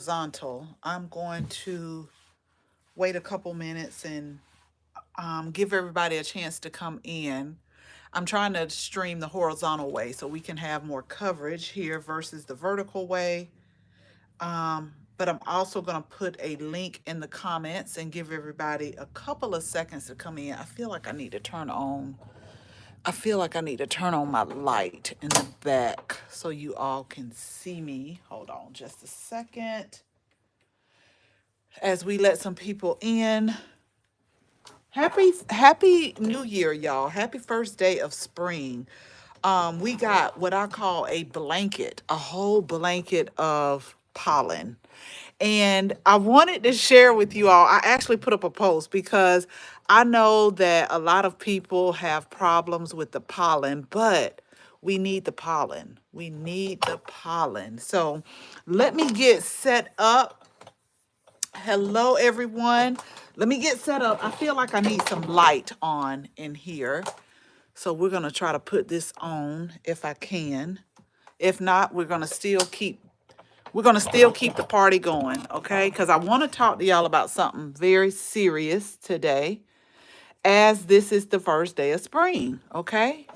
horizontal. I'm going to wait a couple minutes and give everybody a chance to come in. I'm trying to stream the horizontal way so we can have more coverage here versus the vertical way. But I'm also going to put a link in the comments and give everybody a couple of seconds to come in. I feel like I need to turn on my light in the back so you all can see me. Hold on just a second as we let some people in. Happy New Year, y'all. Happy first day of spring. We got what I call a blanket, a whole blanket of pollen. And I wanted to share with you all. I actually put up a post because I know that a lot of people have problems with the pollen, but we need the pollen. We need the pollen. So let me get set up. Hello, everyone. Let me get set up. I feel like I need some light on in here. So we're going to try to put this on if I can. If not, we're going to still keep the party going, okay? Cuz I want to talk to y'all about something very serious today, as this is the first day of spring, okay?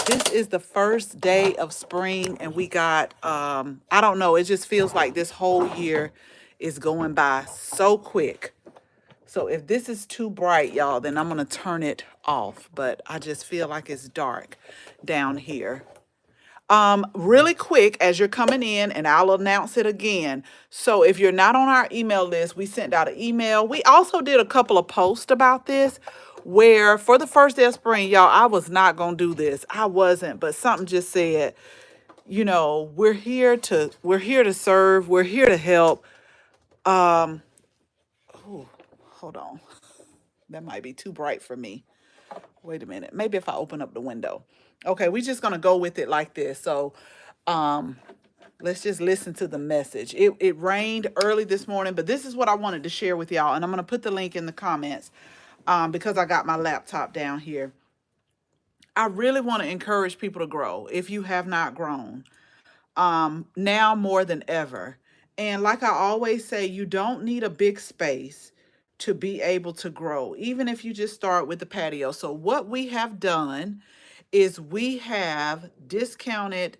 This is the first day of spring and we got I don't know, it just feels like this whole year is going by so quick. So if this is too bright, y'all, then I'm going to turn it off, but I just feel like it's dark down here. Really quick, as you're coming in, and I'll announce it again. So if you're not on our email list, we sent out an email. We also did a couple of posts about this where for the first day of spring, y'all, I was not going to do this. I wasn't, but something just said, we're here to serve, we're here to help. Um, oh, hold on. That might be too bright for me. Wait a minute. Maybe if I open up the window. Okay, we're just gonna go with it like this. So um let's just listen to the message. It rained early this morning, but this is what I wanted to share with y'all. And I'm gonna put the link in the comments because I got my laptop down here. I really want to encourage people to grow if you have not grown. Now more than ever. And like I always say, you don't need a big space to be able to grow, even if you just start with the patio. So what we have done is we have discounted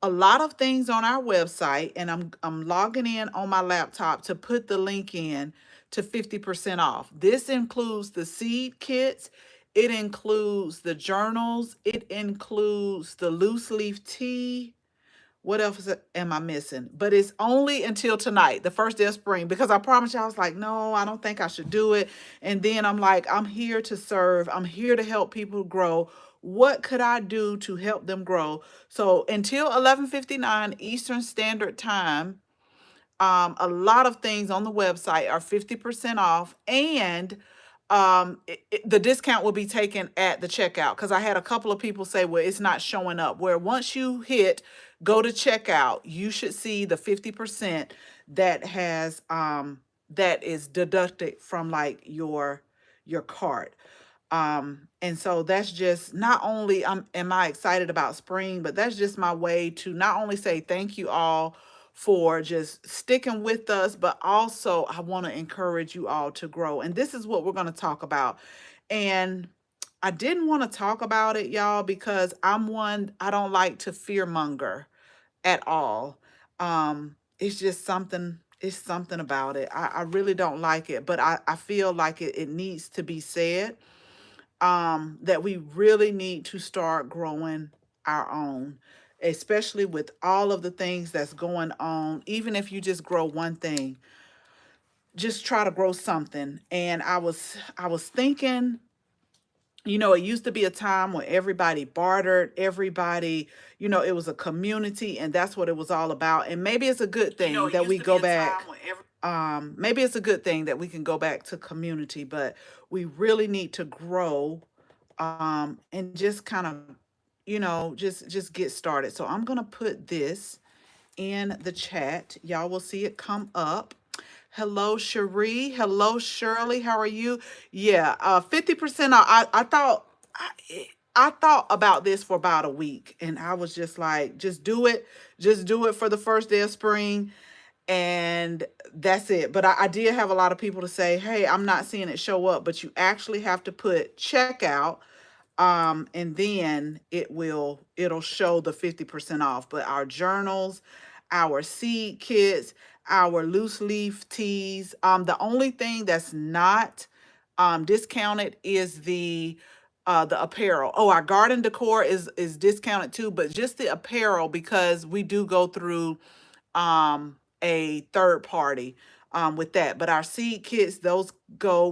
a lot of things on our website, and I'm logging in on my laptop to put the link in to 50% off. This includes the seed kits, it includes the journals, it includes the loose leaf tea. What else am I missing? But it's only until tonight, the first day of spring, because I promised you, I was like, no, I don't think I should do it. And then I'm like, I'm here to serve. I'm here to help people grow. What could I do to help them grow? So until 11:59 Eastern Standard Time, a lot of things on the website are 50% off, and the discount will be taken at the checkout, because I had a couple of people say, well, it's not showing up. Where once you hit go to checkout, you should see the 50% that is deducted from like your cart. And so that's just, not only am I excited about spring, but that's just my way to not only say thank you all for just sticking with us, but also I want to encourage you all to grow. And this is what we're going to talk about. And I didn't want to talk about it, y'all, because I don't like to fear monger at all. It's just it's something about it. I really don't like it, but I feel like it needs to be said, that we really need to start growing our own, especially with all of the things that's going on. Even if you just grow one thing, just try to grow something. And I was thinking, it used to be a time when everybody bartered, everybody, it was a community, and that's what it was all about. And maybe it's a good thing that we go back. Maybe it's a good thing that we can go back to community, but we really need to grow, and just kind of, just get started. So I'm gonna put this in the chat. Y'all will see it come up. Hello, Cherie. Hello, Shirley. How are you? Yeah, 50% off. I thought about this for about a week, and I was just like, just do it. Just do it for the first day of spring. and that's it. But I did have a lot of people to say, hey, I'm not seeing it show up, but you actually have to put checkout, and then it'll show the 50% off. But our journals, our seed kits, our loose leaf teas, the only thing that's not discounted is the apparel. Oh, our garden decor is discounted too, but just the apparel, because we do go through a third party with that. But our seed kits, those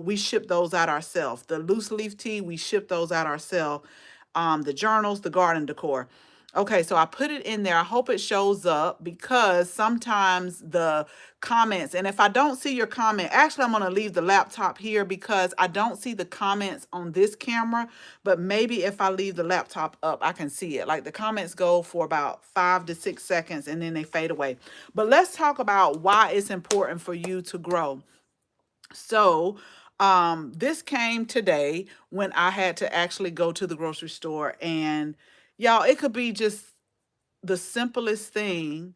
we ship those out ourselves. The loose leaf tea, we ship those out ourselves. The journals, the garden decor. Okay, so I put it in there. I hope it shows up, because sometimes the comments, and if I don't see your comment, actually, I'm going to leave the laptop here because I don't see the comments on this camera. But maybe if I leave the laptop up, I can see it. Like, the comments go for about 5 to 6 seconds and then they fade away. But let's talk about why it's important for you to grow. So, this came today when I had to actually go to the grocery store, and y'all, it could be just the simplest thing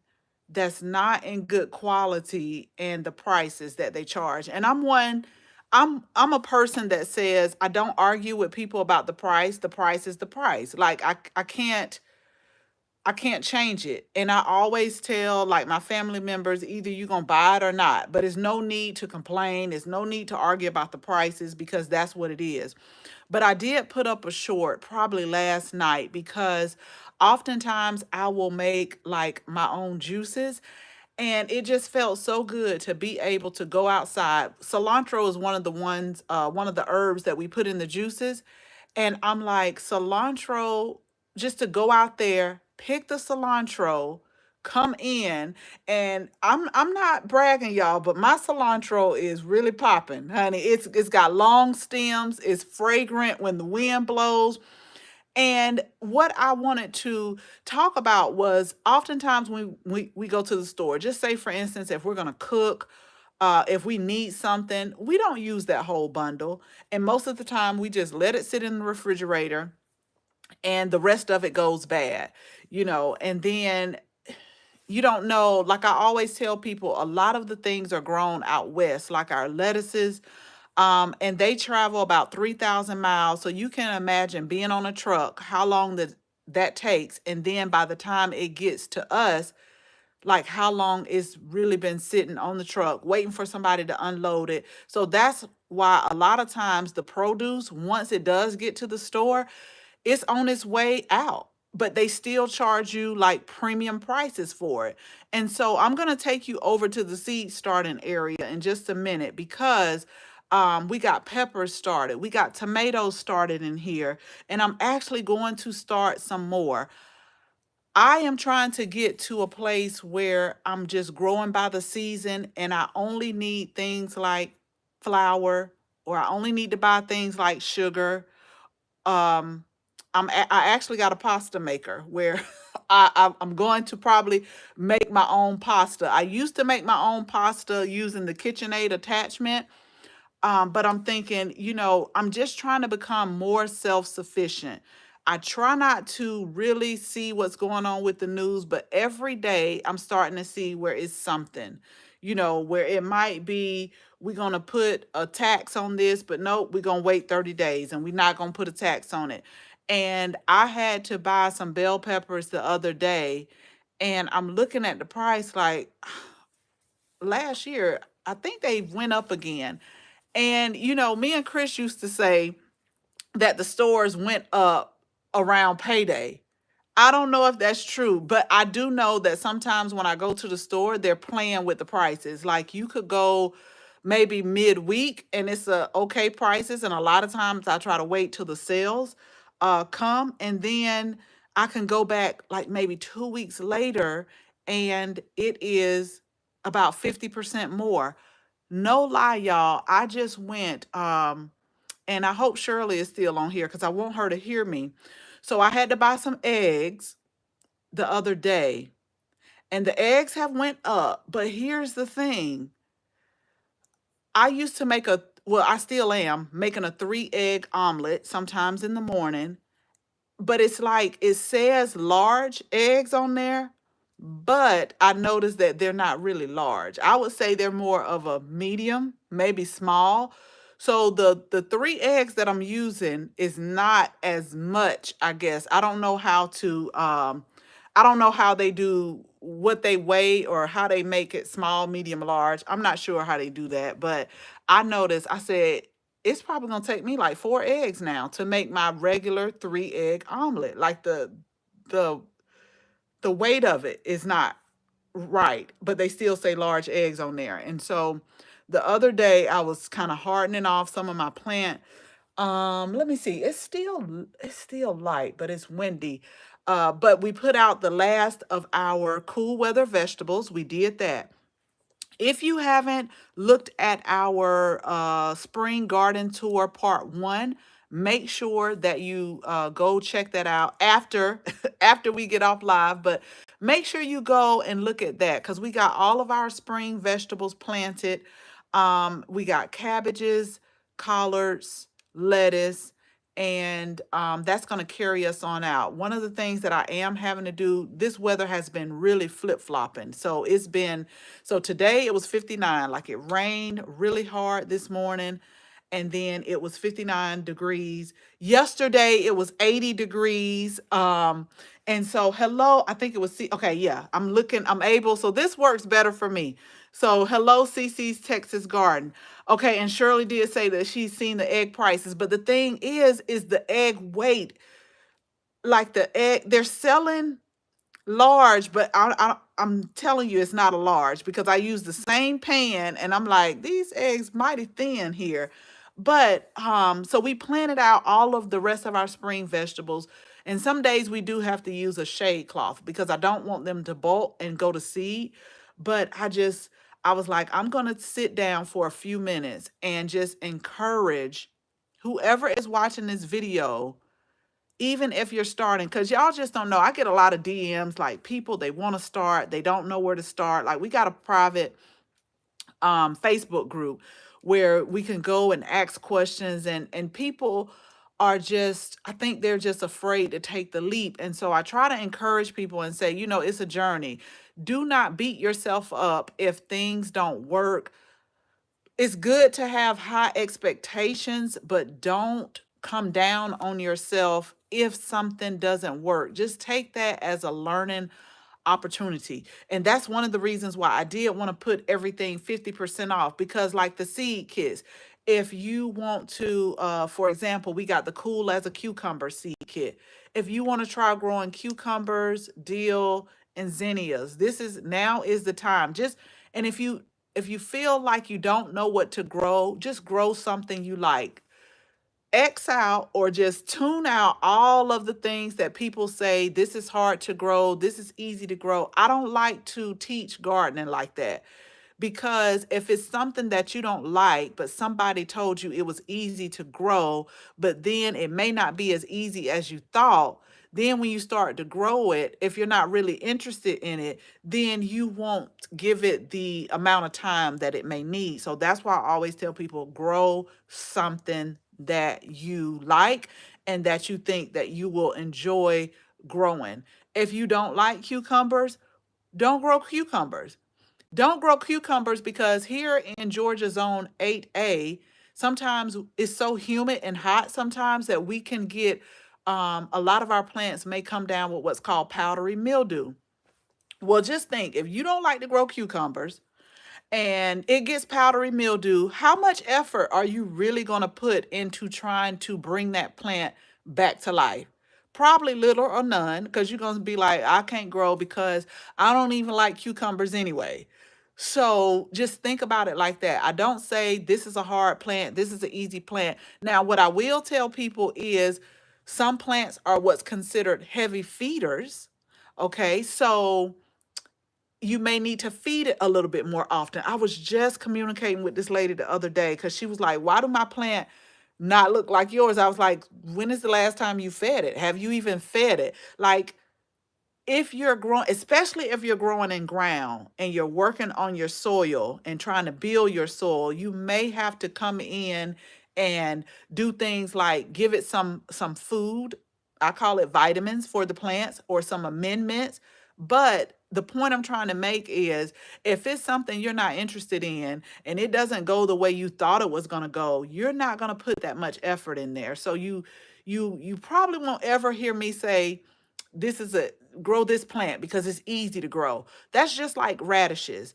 that's not in good quality, and the prices that they charge. And I'm a person that says I don't argue with people about the price. The price is the price. Like, I can't change it. And I always tell, like, my family members, either you're going to buy it or not. But there's no need to complain. There's no need to argue about the prices, because that's what it is. But I did put up a short probably last night, because oftentimes I will make like my own juices, and it just felt so good to be able to go outside. Cilantro is one of the herbs that we put in the juices. And I'm like, cilantro, just to go out there, pick the cilantro, come in, and I'm not bragging, y'all, but my cilantro is really popping, honey. It's got long stems, it's fragrant when the wind blows. And what I wanted to talk about was, oftentimes when we go to the store, just say for instance, if we're gonna cook, if we need something, we don't use that whole bundle. And most of the time we just let it sit in the refrigerator, and the rest of it goes bad, and then you don't know. Like, I always tell people, a lot of the things are grown out west, like our lettuces, and they travel about 3,000 miles. So you can imagine being on a truck, how long that takes. And then by the time it gets to us, like, how long it's really been sitting on the truck waiting for somebody to unload it. So that's why a lot of times the produce, once it does get to the store, it's on its way out, but they still charge you like premium prices for it. And so I'm going to take you over to the seed starting area in just a minute, because we got peppers started, we got tomatoes started in here, and I'm actually going to start some more. I am trying to get to a place where I'm just growing by the season, and I only need things like flour, or I only need to buy things like sugar. um I actually got a pasta maker where I'm going to probably make my own pasta. I used to make my own pasta using the KitchenAid attachment, but I'm thinking, I'm just trying to become more self-sufficient. I try not to really see what's going on with the news, but every day I'm starting to see where it's something, where it might be, we're going to put a tax on this, but nope, we're going to wait 30 days and we're not going to put a tax on it. And I had to buy some bell peppers the other day, and I'm looking at the price like, last year, I think they went up again. And, me and Chris used to say that the stores went up around payday. I don't know if that's true, but I do know that sometimes when I go to the store, they're playing with the prices. Like, you could go maybe midweek and it's okay prices, and a lot of times I try to wait till the sales come, and then I can go back like maybe 2 weeks later, and it is about 50% more. No lie, y'all. I just went, and I hope Shirley is still on here because I want her to hear me. So I had to buy some eggs the other day, and the eggs have went up. But here's the thing. I used to well, I still am making a 3 egg omelet sometimes in the morning, but it's like, it says large eggs on there, but I noticed that they're not really large. I would say they're more of a medium, maybe small. So the three eggs that I'm using is not as much, I guess. I don't know how they do what they weigh or how they make it small, medium, large. I'm not sure how they do that, but I noticed I said it's probably gonna take me like 4 eggs now to make my regular 3 egg omelet. Like the the weight of it is not right, but they still say large eggs on there. And so the other day I was kind of hardening off some of my plant. Let me see. It's still light, but it's windy. But we put out the last of our cool weather vegetables. We did that. If you haven't looked at our spring garden tour part 1, make sure that you go check that out after after we get off live. But make sure you go and look at that because we got all of our spring vegetables planted. We got cabbages, collards, lettuce, and that's going to carry us on out. One of the things that I am having to do, this weather has been really flip-flopping. So today it was 59, like it rained really hard this morning, and then it was 59 degrees. Yesterday it was 80 degrees. And so hello, I think it was okay, yeah. I'm able, so this works better for me. So hello, CC's Texas Garden. Okay, and Shirley did say that she's seen the egg prices, but the thing is the egg weight, like the egg, they're selling large, but I'm telling you it's not a large because I use the same pan and I'm like, these eggs mighty thin here. But so we planted out all of the rest of our spring vegetables. And some days we do have to use a shade cloth because I don't want them to bolt and go to seed. But I was like, I'm gonna sit down for a few minutes and just encourage whoever is watching this video, even if you're starting, because y'all just don't know. I get a lot of DMs, like people, they want to start, they don't know where to start. Like we got a private Facebook group where we can go and ask questions, and people are just, I think they're just afraid to take the leap. And so I try to encourage people and say, it's a journey. Do not beat yourself up if things don't work. It's good to have high expectations, but don't come down on yourself if something doesn't work. Just take that as a learning opportunity. And that's one of the reasons why I did want to put everything 50% off, because like the seed kits, if you want to, for example, we got the cool as a cucumber seed kit. If you want to try growing cucumbers, dill, and zinnias, now is the time. And if you feel like you don't know what to grow, just grow something you like. X out or just tune out all of the things that people say, this is hard to grow, this is easy to grow. I don't like to teach gardening like that, because if it's something that you don't like, but somebody told you it was easy to grow, but then it may not be as easy as you thought, then when you start to grow it, if you're not really interested in it, then you won't give it the amount of time that it may need. So that's why I always tell people, grow something that you like and that you think that you will enjoy growing. If you don't like cucumbers, don't grow cucumbers. Don't grow cucumbers, because here in Georgia Zone 8A, sometimes it's so humid and hot sometimes that we can get, a lot of our plants may come down with what's called powdery mildew. Well, just think, if you don't like to grow cucumbers and it gets powdery mildew, how much effort are you really going to put into trying to bring that plant back to life? Probably little or none, because you're going to be like, I can't grow because I don't even like cucumbers anyway. So just think about it like that. I don't say this is a hard plant, this is an easy plant. Now, what I will tell people is some plants are what's considered heavy feeders. Okay, so you may need to feed it a little bit more often. I was just communicating with this lady the other day because she was like, why do my plant not look like yours? I was like, when is the last time you fed it? Have you even fed it? Like, if you're growing, especially if you're growing in ground and you're working on your soil and trying to build your soil, you may have to come in and do things like give it some food. I call it vitamins for the plants, or some amendments. But the point I'm trying to make is, if it's something you're not interested in and it doesn't go the way you thought it was going to go, you're not going to put that much effort in there. So you probably won't ever hear me say this is a grow this plant because it's easy to grow. That's just like radishes.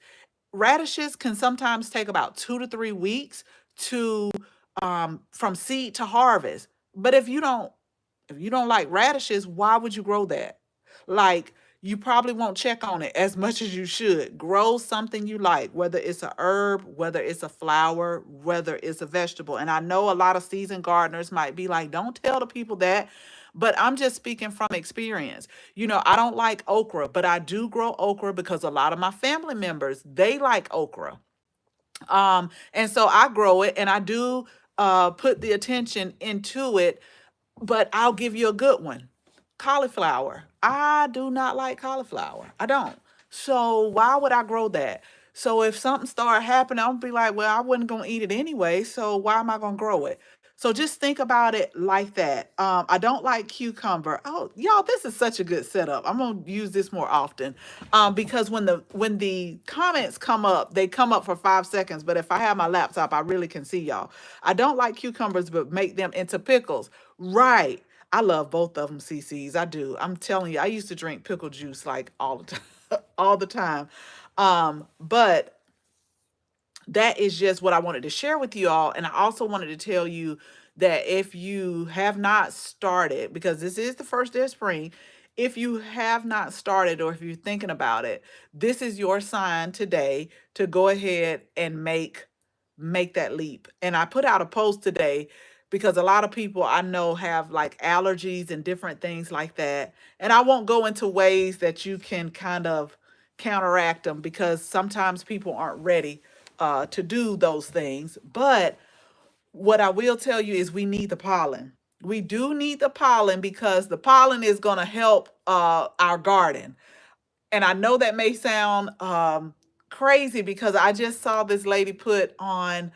Radishes can sometimes take about 2 to 3 weeks to from seed to harvest. But if you don't like radishes, why would you grow that? Like, you probably won't check on it as much as you should. Grow something you like, whether it's a herb, whether it's a flower, whether it's a vegetable. And I know a lot of seasoned gardeners might be like, don't tell the people that. But I'm just speaking from experience. I don't like okra, but I do grow okra because a lot of my family members, they like okra. And so I grow it and I do put the attention into it, but I'll give you a good one. Cauliflower. I do not like cauliflower. I don't. So why would I grow that? So if something start happening, I'll be like, well, I wasn't gonna eat it anyway. So why am I gonna grow it? So just think about it like that. I don't like cucumber. Oh, y'all, this is such a good setup. I'm gonna use this more often, because when the comments come up, they come up for 5 seconds. But if I have my laptop, I really can see y'all. I don't like cucumbers, but make them into pickles. Right. I love both of them, CCs. I do. I'm telling you, I used to drink pickle juice like all the time, all the time. But that is just what I wanted to share with you all. And I also wanted to tell you that if you have not started, because this is the first day of spring, if you have not started or if you're thinking about it, this is your sign today to go ahead and make that leap. And I put out a post today because a lot of people I know have like allergies and different things like that. And I won't go into ways that you can kind of counteract them because sometimes people aren't ready to do those things. But what I will tell you is we need the pollen. We do need the pollen because the pollen is going to help our garden. And I know that may sound crazy because I just saw this lady put on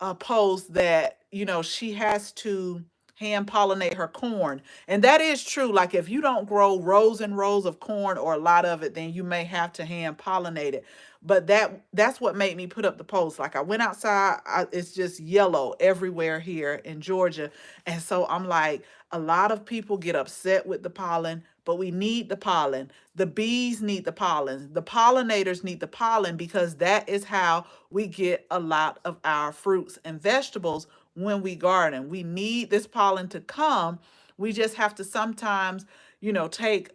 a post that she has to hand pollinate her corn, and that is true. Like, if you don't grow rows and rows of corn or a lot of it, then you may have to hand pollinate it. But that's what made me put up the post. Like, I went outside, it's just yellow everywhere here in Georgia, and so I'm like, a lot of people get upset with the pollen, but we need the pollen. The bees need the pollen. The pollinators need the pollen because that is how we get a lot of our fruits and vegetables when we garden. We need this pollen to come. We just have to sometimes, take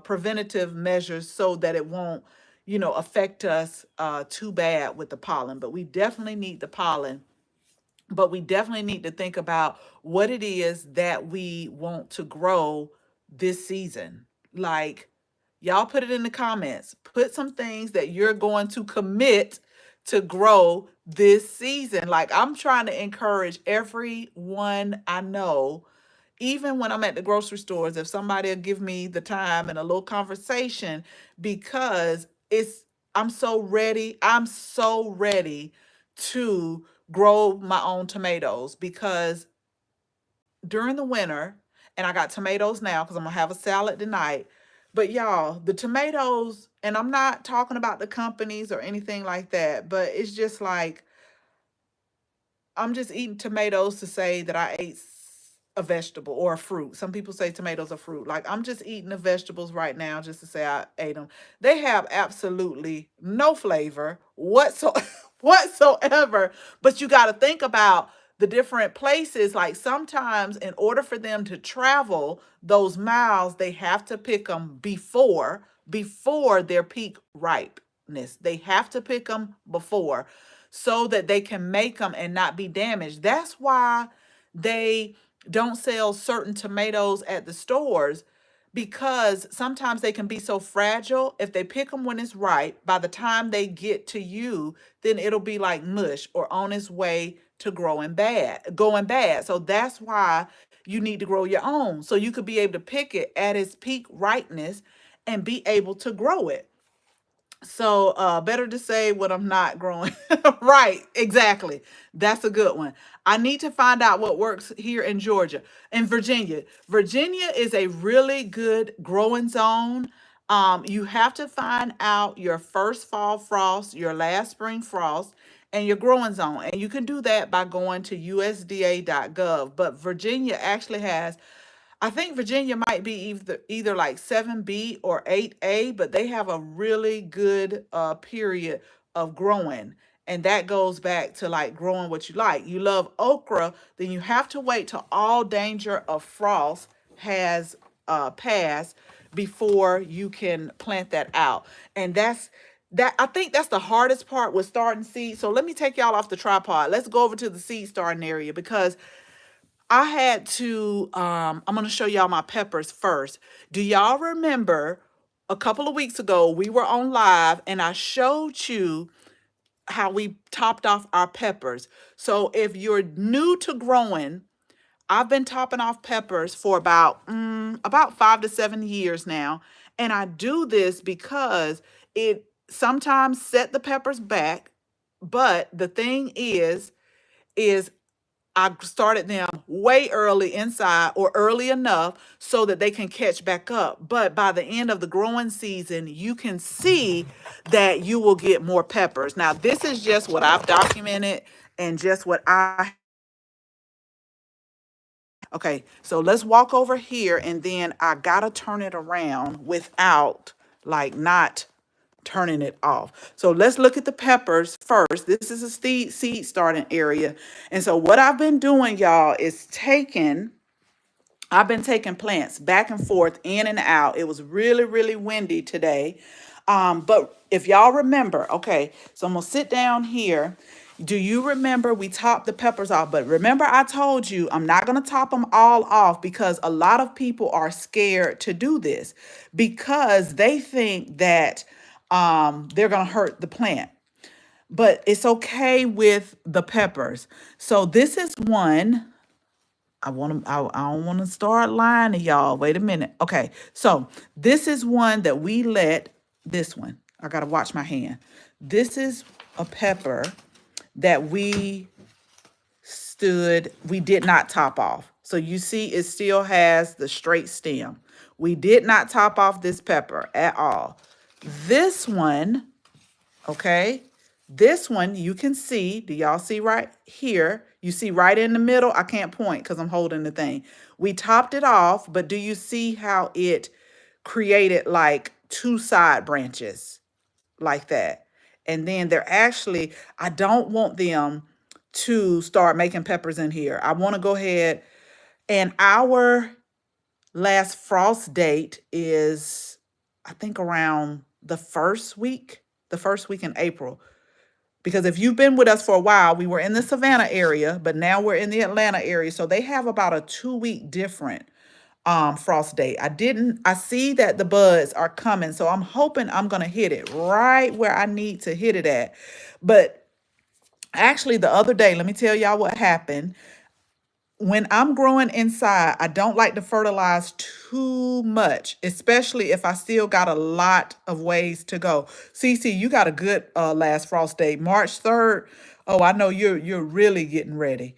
preventative measures so that it won't, affect us too bad with the pollen. But we definitely need the pollen, but we definitely need to think about what it is that we want to grow this season. Like, y'all put it in the comments. Put some things that you're going to commit to grow this season. Like, I'm trying to encourage everyone I know, even when I'm at the grocery stores, if somebody will give me the time and a little conversation, because I'm so ready. I'm so ready to grow my own tomatoes because during the winter, and I got tomatoes now because I'm gonna have a salad tonight. But y'all, the tomatoes, and I'm not talking about the companies or anything like that, but it's just like I'm just eating tomatoes to say that I ate a vegetable or a fruit. Some people say tomatoes are fruit. Like, I'm just eating the vegetables right now just to say I ate them. They have absolutely no flavor whatsoever. But you got to think about the different places. Like, sometimes in order for them to travel those miles, they have to pick them before their peak ripeness. They have to pick them before so that they can make them and not be damaged. That's why they don't sell certain tomatoes at the stores, because sometimes they can be so fragile. If they pick them when it's ripe, by the time they get to you, then it'll be like mush or on its way to going bad. So that's why you need to grow your own, so you could be able to pick it at its peak ripeness and be able to grow it. So better to say what I'm not growing. Right, exactly. That's a good one. I need to find out what works here in Georgia. In Virginia. Virginia is a really good growing zone. You have to find out your first fall frost, your last spring frost, and your growing zone. And you can do that by going to USDA.gov. But Virginia actually has, I think Virginia might be either like 7B or 8A, but they have a really good period of growing. And that goes back to like growing what you like. You love okra, then you have to wait till all danger of frost has passed before you can plant that out. And I think that's the hardest part with starting seeds. So let me take y'all off the tripod. Let's go over to the seed starting area because I had to, I'm going to show y'all my peppers first. Do y'all remember a couple of weeks ago, we were on live and I showed you how we topped off our peppers. So if you're new to growing, I've been topping off peppers for about 5 to 7 years now. And I do this because it sometimes set the peppers back. But the thing is I started them way early inside or early enough so that they can catch back up. But by the end of the growing season, you can see that you will get more peppers. Now, this is just what I've documented and just what I. Okay, so let's walk over here and then I gotta turn it around without like not turning it off. So let's look at the peppers first. This is a seed starting area. And so what I've been doing, y'all, is I've been taking plants back and forth, in and out. It was really, really windy today. But if y'all remember, okay, so I'm gonna sit down here. Do you remember we topped the peppers off? But remember, I told you I'm not gonna top them all off because a lot of people are scared to do this because they think that they're gonna hurt the plant. But it's okay with the peppers. So this is one. I don't want to start lying to y'all. Wait a minute. Okay. So this is one that we let, this one, I got to watch my hand. This is a pepper that we did not top off. So you see, it still has the straight stem. We did not top off this pepper at all. This one, okay, this one you can see, do y'all see right here? You see right in the middle? I can't point because I'm holding the thing. We topped it off, but do you see how it created like two side branches like that? And then they're actually, I don't want them to start making peppers in here. I want to go ahead, and our last frost date is, I think, around the first week in April. Because if you've been with us for a while, we were in the Savannah area, but now we're in the Atlanta area. So they have about a 2 week different frost date. I see that the buds are coming. So I'm hoping I'm going to hit it right where I need to hit it at. But actually the other day, let me tell y'all what happened. When I'm growing inside, I don't like to fertilize too much, especially if I still got a lot of ways to go. Cece, you got a good last frost date, March 3rd. Oh, I know you're really getting ready.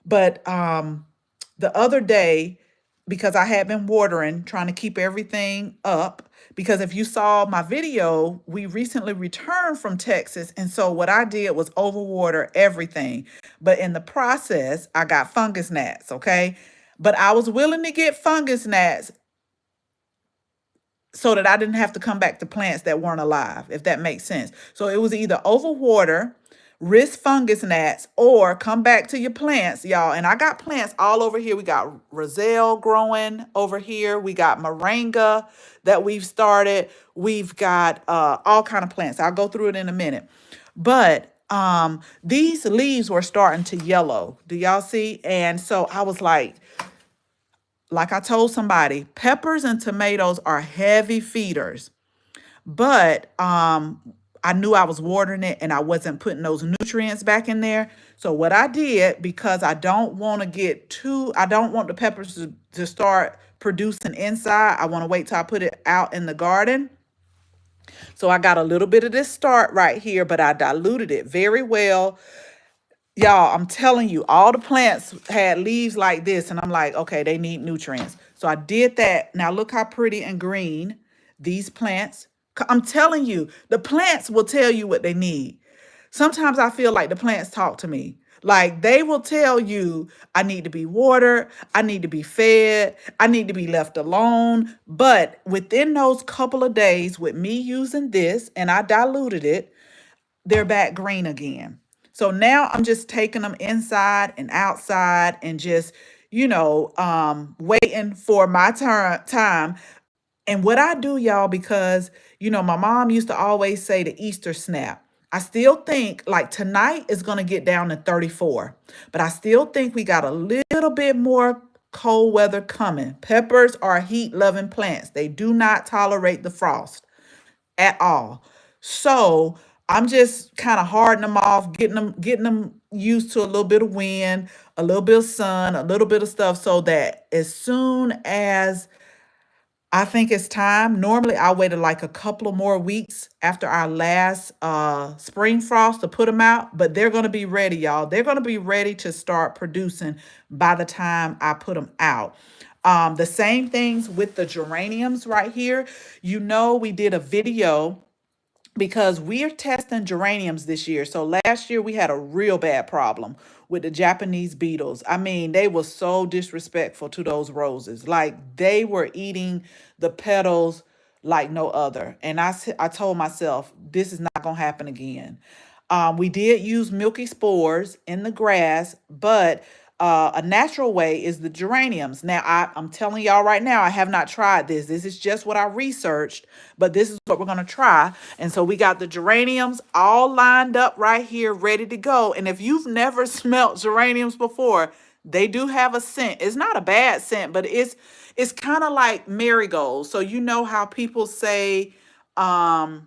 But the other day, because I had been watering, trying to keep everything up. Because if you saw my video, we recently returned from Texas. And so what I did was overwater everything. But in the process, I got fungus gnats, okay? But I was willing to get fungus gnats so that I didn't have to come back to plants that weren't alive, if that makes sense. So it was either overwater, risk fungus gnats, or come back to your plants, y'all. And I got plants all over here. We got Roselle growing over here. We got moringa that we've started. We've got all kind of plants. I'll go through it in a minute. But these leaves were starting to yellow. Do y'all see? And so I was like I told somebody, peppers and tomatoes are heavy feeders. But I knew I was watering it and I wasn't putting those nutrients back in there. So what I did, because I don't want I don't want the peppers to start producing inside. I want to wait till I put it out in the garden. So I got a little bit of this start right here, but I diluted it very well. Y'all, I'm telling you, all the plants had leaves like this, and I'm like, okay, they need nutrients. So I did that. Now look how pretty and green these plants. I'm telling you, the plants will tell you what they need. Sometimes I feel like the plants talk to me. Like they will tell you, I need to be watered, I need to be fed, I need to be left alone. But within those couple of days with me using this and I diluted it, they're back green again. So now I'm just taking them inside and outside and just, waiting for my time. And what I do, y'all, because, my mom used to always say the Easter snap. I still think like tonight is going to get down to 34, but I still think we got a little bit more cold weather coming. Peppers are heat loving plants. They do not tolerate the frost at all. So I'm just kind of hardening them off, getting them used to a little bit of wind, a little bit of sun, a little bit of stuff so that as soon as I think it's time. Normally, I waited like a couple of more weeks after our last spring frost to put them out, but they're going to be ready, y'all. They're going to be ready to start producing by the time I put them out. The same things with the geraniums right here. We did a video because we're testing geraniums this year. So last year we had a real bad problem with the Japanese beetles. I mean, they were so disrespectful to those roses. Like they were eating the petals like no other. And I told myself, this is not going to happen again. We did use milky spores in the grass, but a natural way is the geraniums. Now, I'm telling y'all right now, I have not tried this. This is just what I researched, but this is what we're going to try. And so we got the geraniums all lined up right here, ready to go. And if you've never smelt geraniums before, they do have a scent. It's not a bad scent, but it's kind of like marigolds. So you know how people say that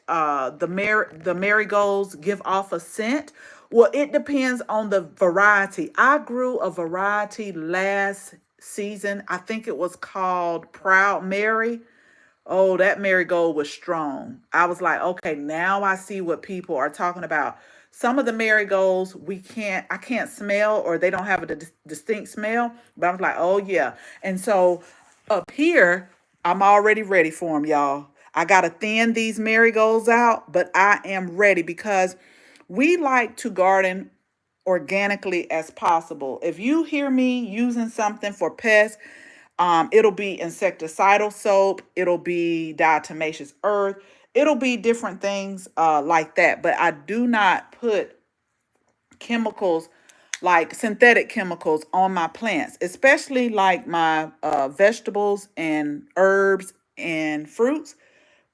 the marigolds give off a scent. Well, it depends on the variety. I grew a variety last season. I think it was called Proud Mary. Oh, that marigold was strong. I was like, okay, now I see what people are talking about. Some of the marigolds I can't smell, or they don't have a distinct smell. But I was like, oh yeah. And so up here, I'm already ready for them, y'all. I gotta thin these marigolds out, but I am ready because we like to garden organically as possible. If you hear me using something for pests, it'll be insecticidal soap, it'll be diatomaceous earth, it'll be different things like that. But I do not put chemicals like synthetic chemicals on my plants, especially like my vegetables and herbs and fruits,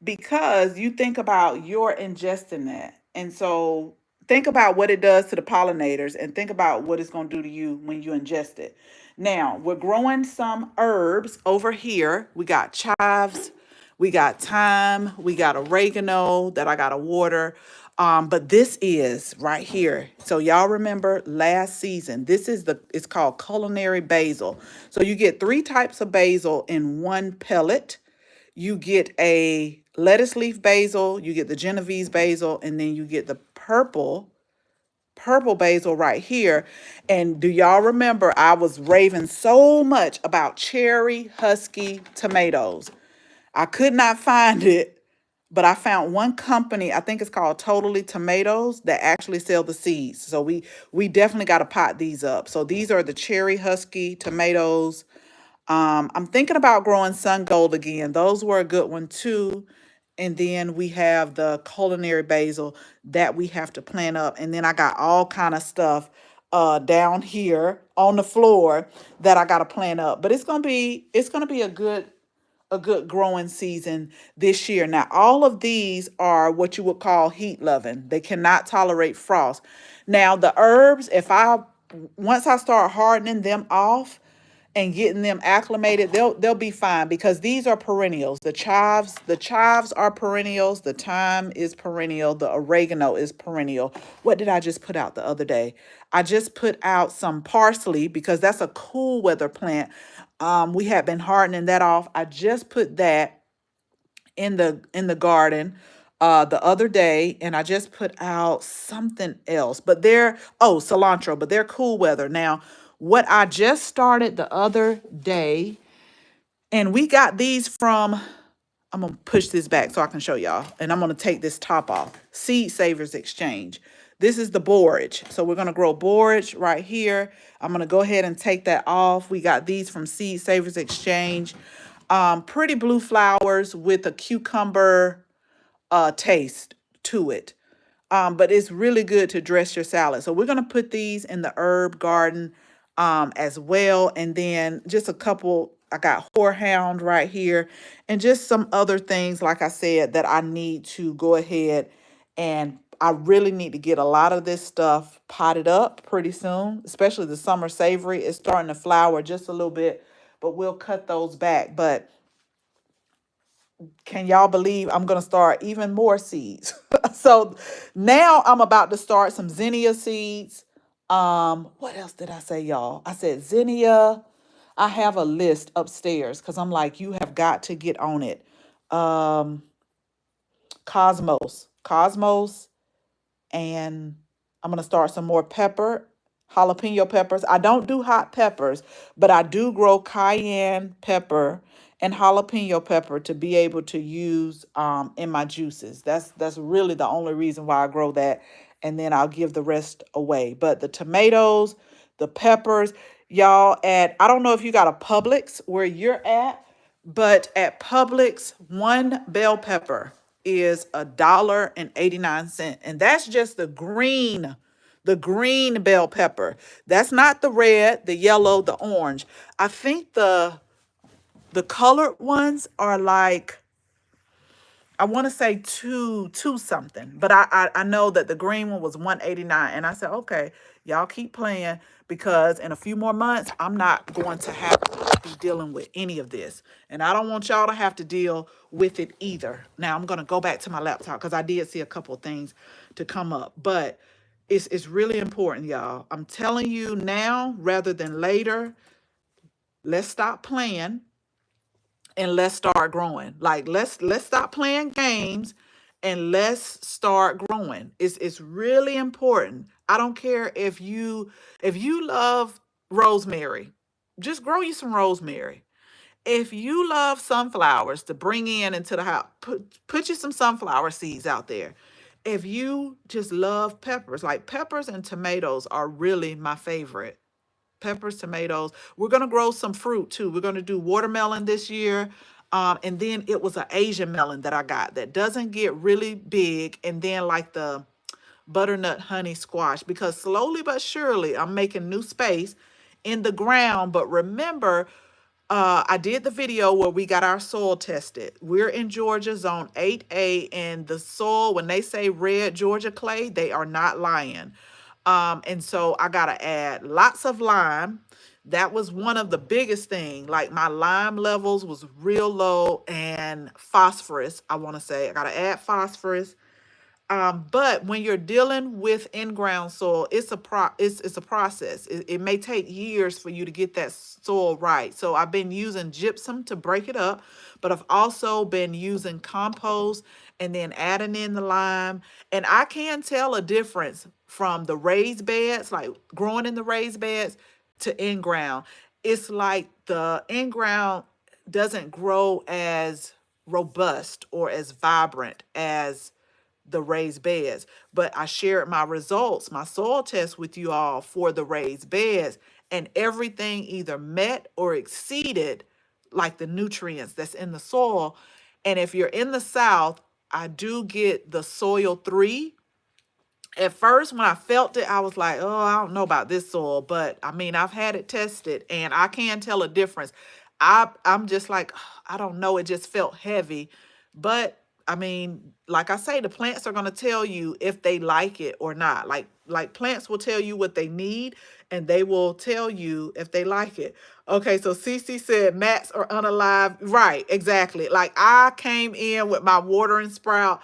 because you think about you're ingesting that. And so think about what it does to the pollinators and think about what it's going to do to you when you ingest it. Now, we're growing some herbs over here. We got chives, we got thyme, we got oregano that I got to water. But this is right here. So y'all remember last season, it's called culinary basil. So you get 3 types of basil in one pellet. You get a lettuce leaf basil, you get the Genovese basil, and then you get the purple basil right here. And do y'all remember I was raving so much about cherry husky tomatoes? I could not find it, but I found one company, I think it's called Totally Tomatoes, that actually sell the seeds. So we definitely got to pot these up. So these are the cherry husky tomatoes. I'm thinking about growing sun gold again. Those were a good one too. And then we have the culinary basil that we have to plant up. And then I got all kind of stuff down here on the floor that I got to plant up. But it's gonna be a good growing season this year. Now, all of these are what you would call heat loving. They cannot tolerate frost. Now, the herbs, if I once I start hardening them off and getting them acclimated, they'll be fine because these are perennials. The chives are perennials, the thyme is perennial, the oregano is perennial. What did I just put out the other day? I just put out some parsley because that's a cool weather plant. We had been hardening that off. I just put that in the garden the other day, and I just put out something else, but cilantro, but they're cool weather. Now, what I just started the other day, And we got these from, I'm going to push this back so I can show y'all. And I'm going to take this top off. Seed Savers Exchange. This is the borage. So we're going to grow borage right here. I'm going to go ahead and take that off. We got these from Seed Savers Exchange. Pretty blue flowers with a cucumber taste to it. But it's really good to dress your salad. So we're going to put these in the herb garden as well. And then just a couple, I got horehound right here and just some other things, like I said, that I need to go ahead and I really need to get a lot of this stuff potted up pretty soon, especially the summer savory. It's starting to flower just a little bit, but we'll cut those back. But can y'all believe I'm going to start even more seeds? So now I'm about to start some zinnia seeds. What else did I say, y'all? I said zinnia. I have a list upstairs because I'm like, you have got to get on it. Um, Cosmos, and I'm going to start some more jalapeno peppers. I don't do hot peppers, but I do grow cayenne pepper and jalapeno pepper to be able to use in my juices. That's really the only reason why I grow that, and then I'll give the rest away. But the tomatoes, the peppers, y'all, at, I don't know if you got a Publix where you're at, but at Publix, one bell pepper is $1.89. And that's just the green bell pepper. That's not the red, the yellow, the orange. I think the colored ones are like, I want to say two something, but I know that the green one was 189, and I said, okay, y'all keep playing because in a few more months I'm not going to have to be dealing with any of this, and I don't want y'all to have to deal with it either. Now I'm gonna go back to my laptop because I did see a couple of things to come up, but it's really important, y'all. I'm telling you now rather than later. Let's stop playing and let's start growing. Like let's stop playing games and let's start growing. It's really important. I don't care if you love rosemary, just grow you some rosemary. If you love sunflowers to bring in into the house, put you some sunflower seeds out there. If you just love peppers, like peppers and tomatoes are really my favorite. Peppers, tomatoes. We're gonna grow some fruit too. We're gonna do watermelon this year. And then it was an Asian melon that I got that doesn't get really big. And then like the butternut honey squash, because slowly but surely I'm making new space in the ground. But remember, I did the video where we got our soil tested. We're in Georgia, zone 8A, and the soil, when they say red Georgia clay, they are not lying. And so I gotta add lots of lime. That was one of the biggest thing. Like my lime levels was real low, and phosphorus, I want to say I gotta add phosphorus. But when you're dealing with in-ground soil, it's a process. It may take years for you to get that soil right. So I've been using gypsum to break it up, but I've also been using compost and then adding in the lime. And I can tell a difference from the raised beds, like growing in the raised beds, to in-ground. It's like the in-ground doesn't grow as robust or as vibrant as the raised beds. But I shared my results, my soil test with you all for the raised beds, and everything either met or exceeded like the nutrients that's in the soil. And if you're in the South, I do get the soil 3. At first, when I felt it, I was like, oh, I don't know about this soil. But I mean, I've had it tested and I can tell a difference. I'm just like, I don't know. It just felt heavy. But I mean, like I say, the plants are going to tell you if they like it or not. Like plants will tell you what they need and they will tell you if they like it. Okay, so Cece said mats are unalive. Right, exactly. Like I came in with my watering sprout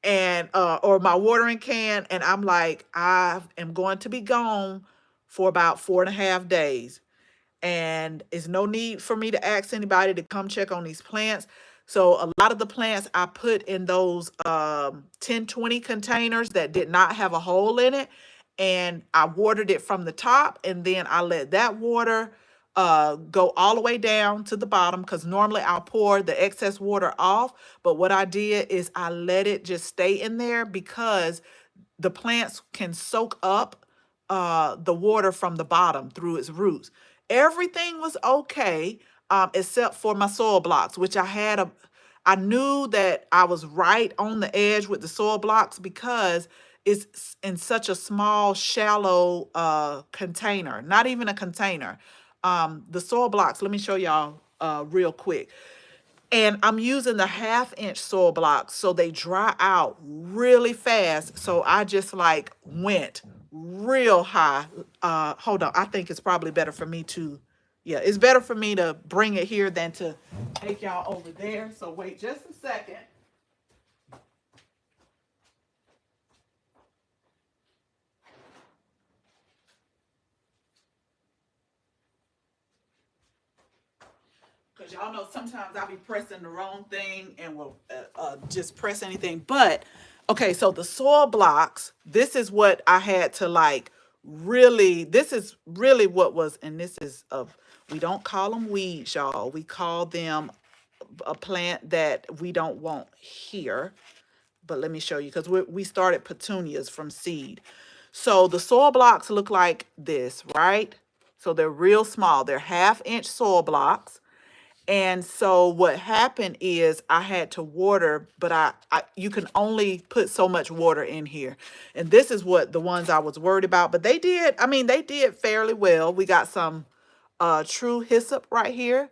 and or my watering can, and I'm like, I am going to be gone for about 4.5 days, and it's no need for me to ask anybody to come check on these plants. So a lot of the plants I put in those 10-20 containers that did not have a hole in it, and I watered it from the top, and then I let that water go all the way down to the bottom, because normally I'll pour the excess water off. But what I did is I let it just stay in there, because the plants can soak up the water from the bottom through its roots. Everything was okay, except for my soil blocks, which I knew that I was right on the edge with the soil blocks, because it's in such a small, shallow container, not even a container. The soil blocks, let me show y'all real quick. And I'm using the 1/2 inch soil blocks, so they dry out really fast. So I just like went real high. Hold on, I think it's probably better for me to, yeah, it's better for me to bring it here than to take y'all over there. So wait just a second. Because y'all know sometimes I'll be pressing the wrong thing and will just press anything. But, okay, so the soil blocks, this is what I had to like really, this is really what was, and this is of, we don't call them weeds, y'all. We call them a plant that we don't want here. But let me show you, because we started petunias from seed. So the soil blocks look like this, right? So they're real small. They're 1/2 inch soil blocks. And so what happened is I had to water, but you can only put so much water in here. And this is what the ones I was worried about, but they did, I mean, they did fairly well. We got some true hyssop right here.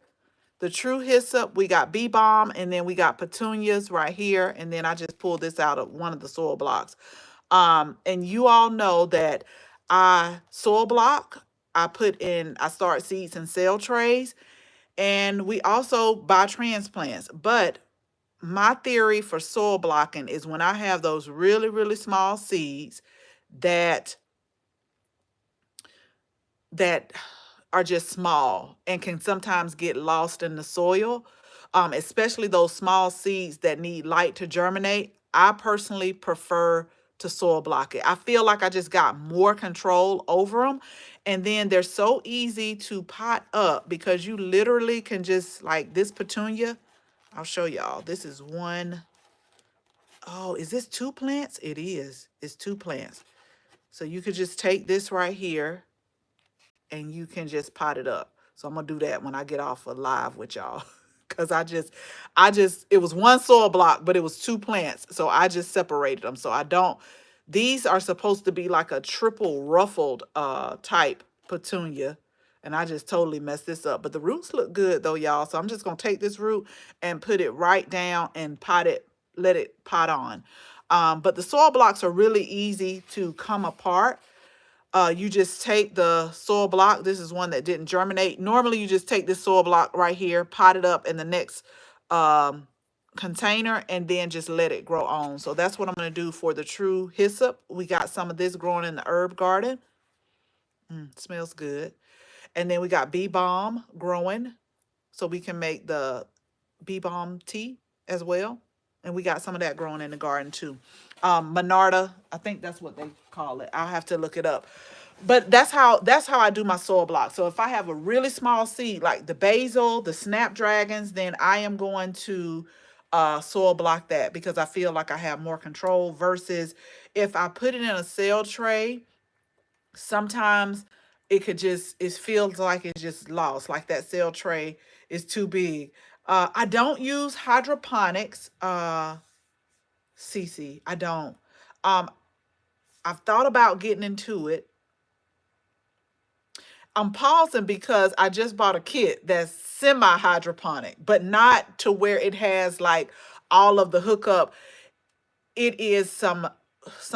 The true hyssop, we got bee balm, and then we got petunias right here. And then I just pulled this out of one of the soil blocks. And you all know that soil block, I start seeds in cell trays. And we also buy transplants. But my theory for soil blocking is when I have those really, really small seeds that that are just small and can sometimes get lost in the soil, especially those small seeds that need light to germinate. I personally prefer to soil block it. I feel like I just got more control over them. And then they're so easy to pot up, because you literally can just, like this petunia, I'll show y'all. This is one. Oh, is this 2 plants? It is. It's 2 plants. So you could just take this right here and you can just pot it up. So I'm gonna do that when I get off of live with y'all. Cause it was one soil block, but it was 2 plants. So I just separated them. So these are supposed to be like a triple ruffled type petunia. And I just totally messed this up. But the roots look good though, y'all. So I'm just gonna take this root and put it right down and let it pot on. But the soil blocks are really easy to come apart. You just take the soil block. This is one that didn't germinate. Normally, you just take this soil block right here, pot it up in the next container, and then just let it grow on. So that's what I'm going to do for the true hyssop. We got some of this growing in the herb garden. Smells good. And then we got bee balm growing, so we can make the bee balm tea as well. And we got some of that growing in the garden too. Monarda, I think that's what they call it. I'll have to look it up. But that's how I do my soil block. So if I have a really small seed like the basil, the snapdragons, then I am going to soil block that, because I feel like I have more control, versus if I put it in a cell tray, sometimes it feels like it's just lost, like that cell tray is too big. I don't use hydroponics, Cece. I don't. Um, I've thought about getting into it. I'm pausing because I just bought a kit that's semi hydroponic, but not to where it has like all of the hookup. It is some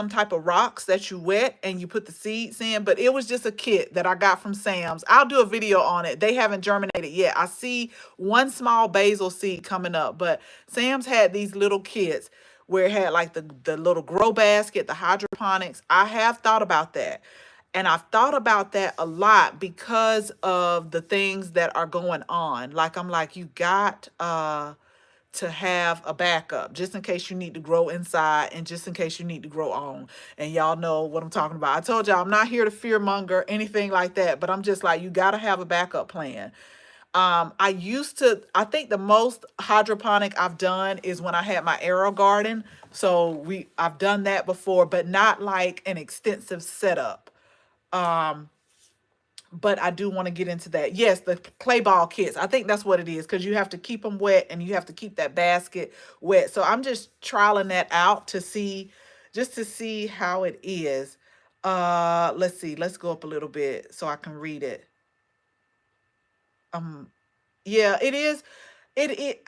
type of rocks that you wet and you put the seeds in, but it was just a kit that I got from Sam's. I'll do a video on it. They haven't germinated yet. I see one small basil seed coming up, but Sam's had these little kits where it had like the little grow basket, the hydroponics. I have thought about that. And I've thought about that a lot because of the things that are going on. Like I'm like, you got to have a backup just in case you need to grow inside and just in case you need to grow on. And y'all know what I'm talking about. I told y'all I'm not here to fear monger anything like that, but I'm just like, you got to have a backup plan. I think the most hydroponic I've done is when I had my aero garden. So I've done that before, but not like an extensive setup. Um, but I do want to get into that. Yes, the clay ball kits. I think that's what it is because you have to keep them wet and you have to keep that basket wet. So I'm just trialing that out just to see how it is. Let's see. Let's go up a little bit so I can read it. Um, yeah, it is. It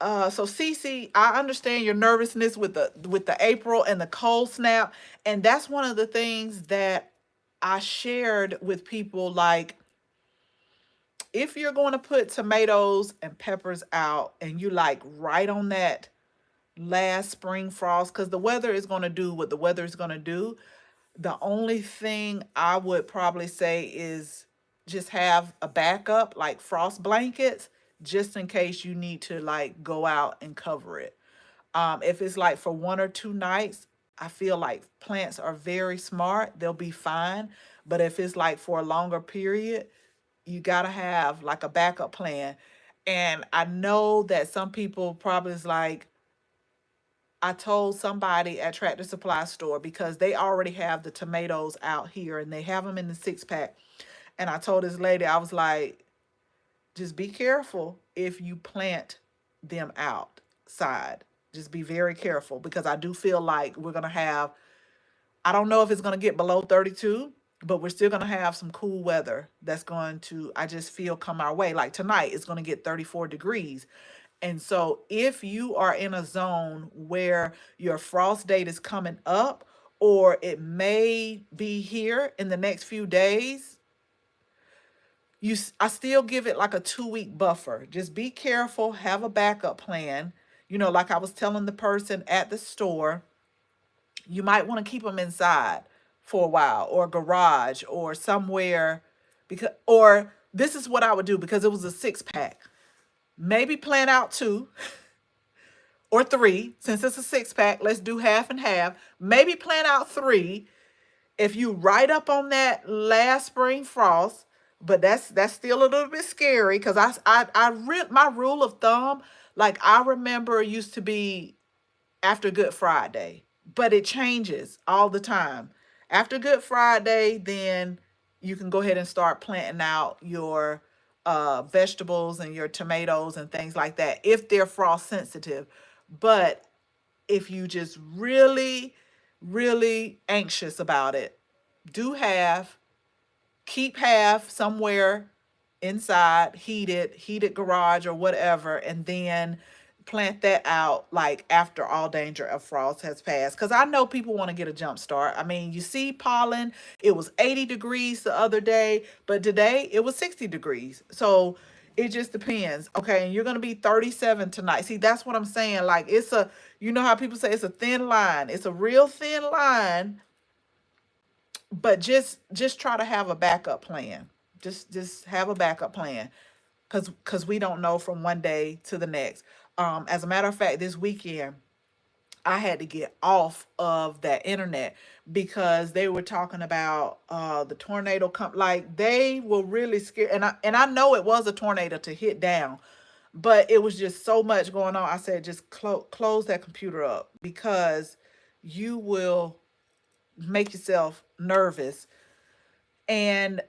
so Cece, I understand your nervousness with the April and the cold snap, and that's one of the things that I shared with people. Like, if you're going to put tomatoes and peppers out, and you like right on that last spring frost, because the weather is going to do what the weather is going to do. The only thing I would probably say is just have a backup, like frost blankets, just in case you need to like go out and cover it. If it's like for 1 or 2 nights, I feel like plants are very smart. They'll be fine. But if it's like for a longer period, you got to have like a backup plan. And I know that some people probably is like, I told somebody at Tractor Supply store because they already have the tomatoes out here and they have them in the 6 pack. And I told this lady, I was like, just be careful if you plant them outside. Just be very careful because I do feel like we're going to have, I don't know if it's going to get below 32, but we're still going to have some cool weather that's going to, I just feel, come our way. Like tonight, it's going to get 34 degrees. And so if you are in a zone where your frost date is coming up, or it may be here in the next few days, I still give it like a 2 week buffer. Just be careful, have a backup plan. Like I was telling the person at the store, you might want to keep them inside for a while, or garage or somewhere, because, or this is what I would do because it was a 6 pack. Maybe plan out 2 or 3. Since it's a 6 pack, let's do half and half. Maybe plan out 3 if you right up on that last spring frost. But that's still a little bit scary because my rule of thumb, like I remember, used to be after Good Friday, but it changes all the time. After Good Friday, then you can go ahead and start planting out your vegetables and your tomatoes and things like that if they're frost sensitive. But if you just really, really anxious about it, do half, keep half somewhere inside, heated garage or whatever, and then plant that out like after all danger of frost has passed. Because I know people want to get a jump start. I mean, you see pollen, it was 80 degrees the other day, but today it was 60 degrees. So it just depends. Okay, and you're gonna be 37 tonight. See, that's what I'm saying. Like, you know how people say it's a thin line. It's a real thin line, but just try to have a backup plan. Just have a backup plan, because we don't know from one day to the next. As a matter of fact, this weekend I had to get off of that internet because they were talking about the tornado come, like they were really scared, and I know it was a tornado to hit down, but it was just so much going on. I said just close that computer up because you will make yourself nervous. And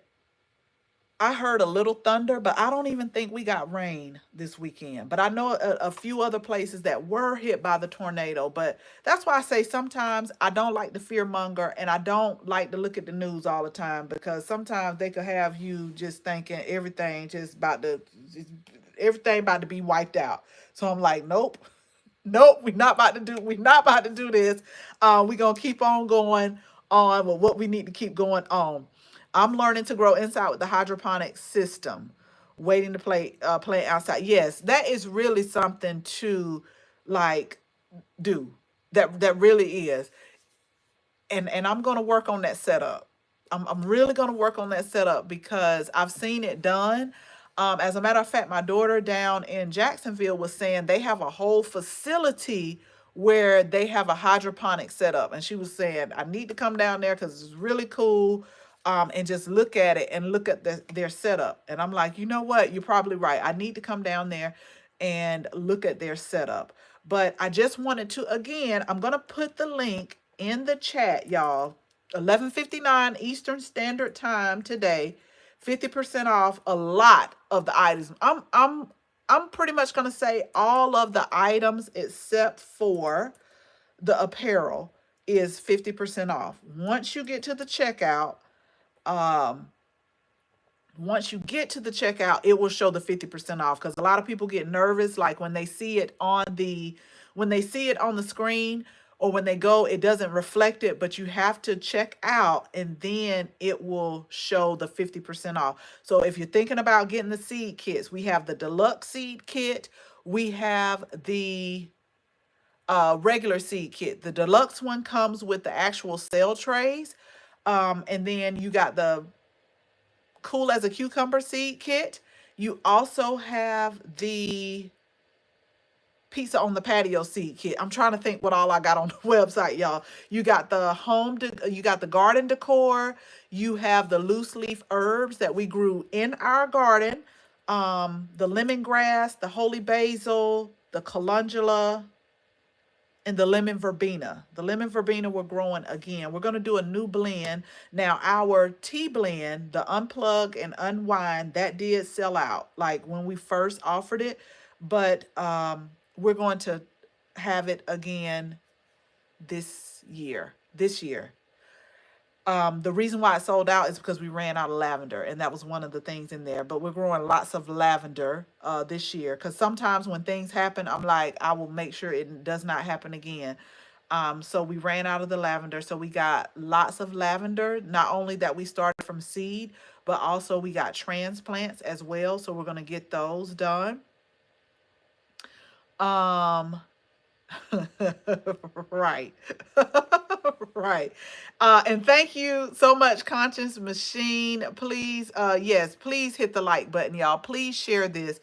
I heard a little thunder, but I don't even think we got rain this weekend. But I know a few other places that were hit by the tornado. But that's why I say sometimes I don't like the fear monger and I don't like to look at the news all the time because sometimes they could have you just thinking everything about to be wiped out. So I'm like, nope, nope, we're not about to do this. We're gonna keep on going on with what we need to keep going on. I'm learning to grow inside with the hydroponic system, waiting to play outside. Yes, that is really something to like do. That really is. And I'm gonna work on that setup. I'm really gonna work on that setup because I've seen it done. As a matter of fact, my daughter down in Jacksonville was saying they have a whole facility where they have a hydroponic setup. And she was saying, I need to come down there because it's really cool. And just look at it and look at their setup. And I'm like, you know what? You're probably right. I need to come down there and look at their setup. But I just wanted to, again, I'm going to put the link in the chat, y'all. 11:59 Eastern Standard Time today. 50% off a lot of the items. I'm pretty much going to say all of the items except for the apparel is 50% off. Um once you get to the checkout, it will show the 50% off, because a lot of people get nervous, like when they see it on the screen, or when they go, it doesn't reflect it, but you have to check out and then it will show the 50% off. So if you're thinking about getting the seed kits, we have the deluxe seed kit, we have the regular seed kit. The deluxe one comes with the actual cell trays. And then you got the cool as a cucumber seed kit. You also have the pizza on the patio seed kit. I'm trying to think what all I got on the website, y'all. You got you got the garden decor. You have the loose leaf herbs that we grew in our garden. The lemongrass, the holy basil, the calendula, and the lemon verbena. The lemon verbena we're growing again. We're going to do a new blend. Now, our tea blend, the unplug and unwind, that did sell out like when we first offered it, but we're going to have it again this year. The reason why it sold out is because we ran out of lavender, and that was one of the things in there. But we're growing lots of lavender this year, because sometimes when things happen, I'm like, I will make sure it does not happen again. So we ran out of the lavender, so we got lots of lavender. Not only that we started from seed, but also we got transplants as well. So we're gonna get those done. Um, right. Right. And thank you so much, Conscious Machine. Please, yes, please hit the like button, y'all. Please share this.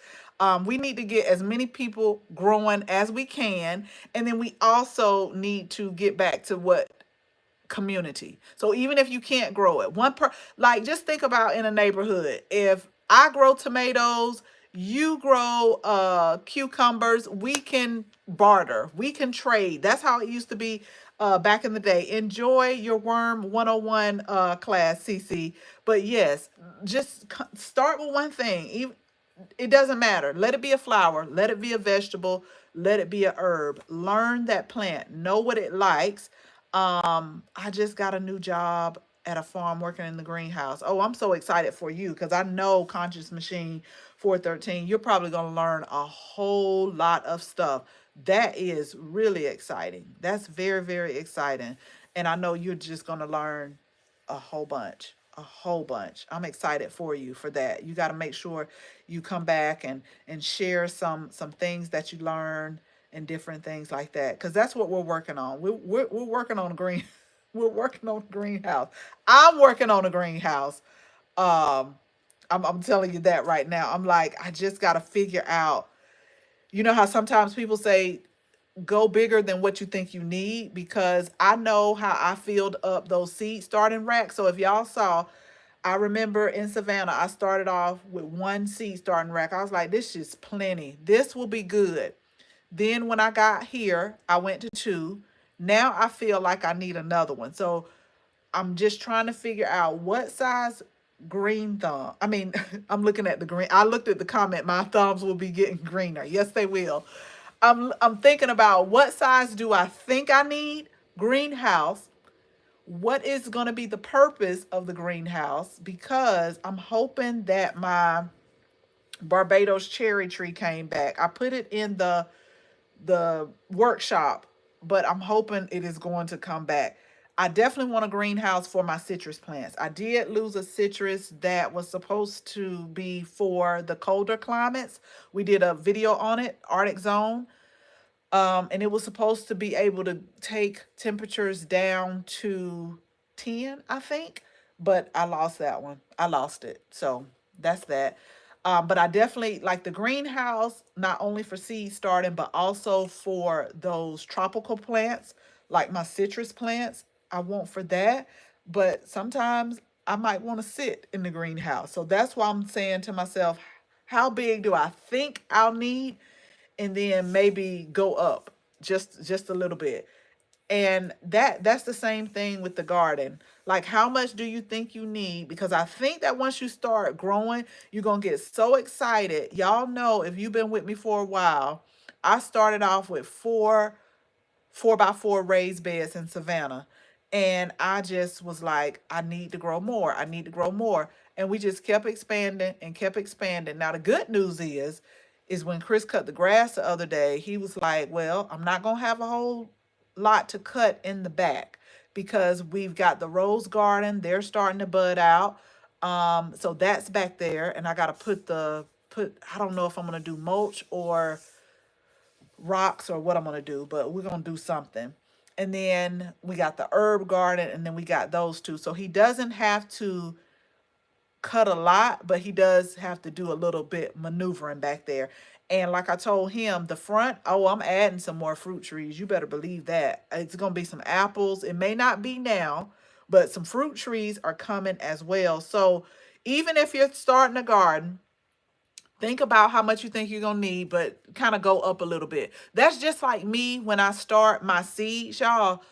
We need to get as many people growing as we can. And then we also need to get back to what community. So even if you can't grow it, like just think about in a neighborhood. If I grow tomatoes, you grow cucumbers, we can barter, we can trade. That's how it used to be back in the day. Enjoy your worm 101 class, CC. But yes, just start with one thing. Even it doesn't matter. Let it be a flower, let it be a vegetable, let it be a herb. Learn that plant, know what it likes. I just got a new job at a farm working in the greenhouse. Oh, I'm so excited for you, because I know Conscious Machine 413, you're probably going to learn a whole lot of stuff. That is really exciting. That's very, very exciting. And I know you're just going to learn a whole bunch, a whole bunch. I'm excited for you for that. You got to make sure you come back and share some things that you learn and different things like that, because that's what we're working on. We're working on a green we're working on a greenhouse. I'm working on a greenhouse. um I'm telling you that right now. I'm like, I just got to figure out, you know how sometimes people say go bigger than what you think you need, because I know how I filled up those seed starting racks. So if y'all saw, I remember in Savannah, I started off with one seed starting rack. I was like, this is plenty. This will be good. Then when I got here, I went to two. Now I feel like I need another one. So I'm just trying to figure out what size green thumb. I mean, I'm looking at the green. I looked at the comment. My thumbs will be getting greener. Yes, they will. I'm thinking about what size do I think I need? Greenhouse. What is going to be the purpose of the greenhouse? Because I'm hoping that my Barbados cherry tree came back. I put it in the workshop, but I'm hoping it is going to come back. I definitely want a greenhouse for my citrus plants. I did lose a citrus that was supposed to be for the colder climates. We did a video on it, Arctic Zone. And it was supposed to be able to take temperatures down to 10, I think, but I lost that one. I lost it. So that's that. But I definitely like the greenhouse, not only for seed starting, but also for those tropical plants, like my citrus plants. I want for that. But sometimes I might want to sit in the greenhouse. So that's why I'm saying to myself, how big do I think I'll need? And then maybe go up just a little bit. And that's the same thing with the garden. Like, how much do you think you need? Because I think that once you start growing, you're gonna get so excited. Y'all know, if you've been with me for a while, I started off with four by four raised beds in Savannah. And I just was like, I need to grow more. I need to grow more. And we just kept expanding and kept expanding. Now the good news is when Chris cut the grass the other day, he was like, well, I'm not gonna have a whole lot to cut in the back because we've got the rose garden. They're starting to bud out. So that's back there. And I gotta put I don't know if I'm gonna do mulch or rocks or what I'm gonna do, but we're gonna do something. And then we got the herb garden, and then we got those two. So he doesn't have to cut a lot, but he does have to do a little bit maneuvering back there. And like I told him, the front, oh, I'm adding some more fruit trees. You better believe that. It's gonna be some apples. It may not be now, but some fruit trees are coming as well. So even if you're starting a garden, think about how much you think you're gonna need, but kind of go up a little bit. That's just like me when I start my seeds, y'all.